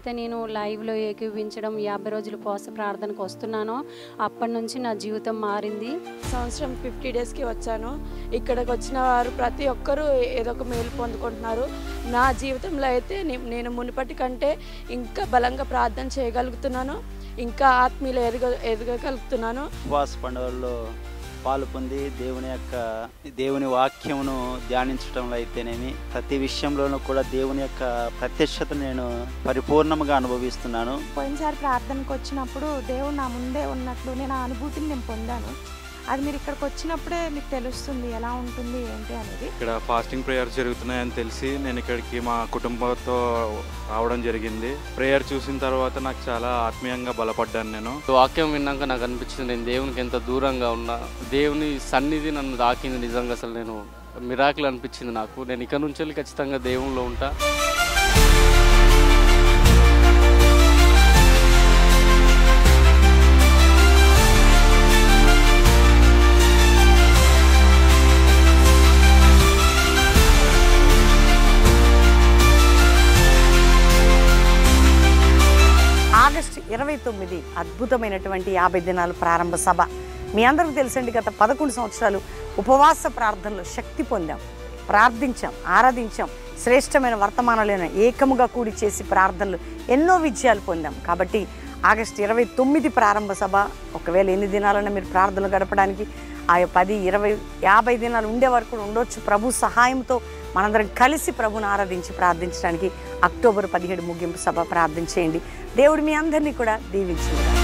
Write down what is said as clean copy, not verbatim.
ఎప్పుడైతే నేను లైవ్లో ఏకీభవించడం 50 రోజుల ఉపవాస ప్రార్థనకు వస్తున్నానో అప్పటి నుంచి నా జీవితం మారింది. సంవత్సరం 50 డేస్కి వచ్చాను. ఇక్కడికి వచ్చిన వారు ప్రతి ఒక్కరూ ఏదో ఒక మేలు పొందుకుంటున్నారు. నా జీవితంలో అయితే నేను మునుపటి కంటే ఇంకా బలంగా ప్రార్థన చేయగలుగుతున్నాను, ఇంకా ఆత్మీయులు ఎదగగలుగుతున్నాను. ఉపవాస పండుగల్లో పాలు పొంది దేవుని వాక్యమును ధ్యానించడంలో అయితేనేమి ప్రతి విషయంలోనూ కూడా దేవుని యొక్క ప్రత్యక్షతను నేను పరిపూర్ణంగా అనుభవిస్తున్నాను. పోయినసారి ప్రార్థనకు వచ్చినప్పుడు దేవుడు నా ముందే ఉన్నట్లు నేను ఆ అనుభూతిని నేను పొందాను. అది మీరు ఇక్కడికి వచ్చినప్పుడే మీకు తెలుస్తుంది ఎలా ఉంటుంది ఏంటి అనేది. ఇక్కడ ఫాస్టింగ్ ప్రేయర్స్ జరుగుతున్నాయని తెలిసి నేను ఇక్కడికి మా కుటుంబంతో రావడం జరిగింది. ప్రేయర్ చూసిన తర్వాత నాకు చాలా ఆత్మీయంగా బలపడ్డాను. నేను వాక్యం విన్నాక నాకు అనిపించింది నేను దేవునికి ఎంత దూరంగా ఉన్నా, దేవుని సన్నిధి నన్ను తాకింది. నిజంగా అసలు నేను మిరాకిల్ అనిపించింది నాకు. నేను ఇక్కడ నుంచి వెళ్ళి ఖచ్చితంగా దేవునిలో ఉంటా. ఆగస్టు 29 అద్భుతమైనటువంటి 50 దినాలు ప్రారంభ సభ. మీ అందరికీ తెలుసండి, గత 11 సంవత్సరాలు ఉపవాస ప్రార్థనలో శక్తి పొందాం, ప్రార్థించాం, ఆరాధించాం. శ్రేష్టమైన వర్తమానాలైన ఏకముగా కూడి చేసి ప్రార్థనలు ఎన్నో విజయాలు పొందాం. కాబట్టి ఆగస్టు 29 ప్రారంభ సభ. ఒకవేళ ఎన్ని దినాలన్నా మీరు ప్రార్థనలు గడపడానికి ఆ 10, 20, 50 దినాలు ఉండే వరకు కూడా ఉండొచ్చు. ప్రభు సహాయంతో మనందరం కలిసి ప్రభుని ఆరాధించి ప్రార్థించడానికి అక్టోబర్ 17 ముగింపు సభ ప్రార్థన చేయండి. దేవుడు మీ అందరినీ కూడా దీవించును.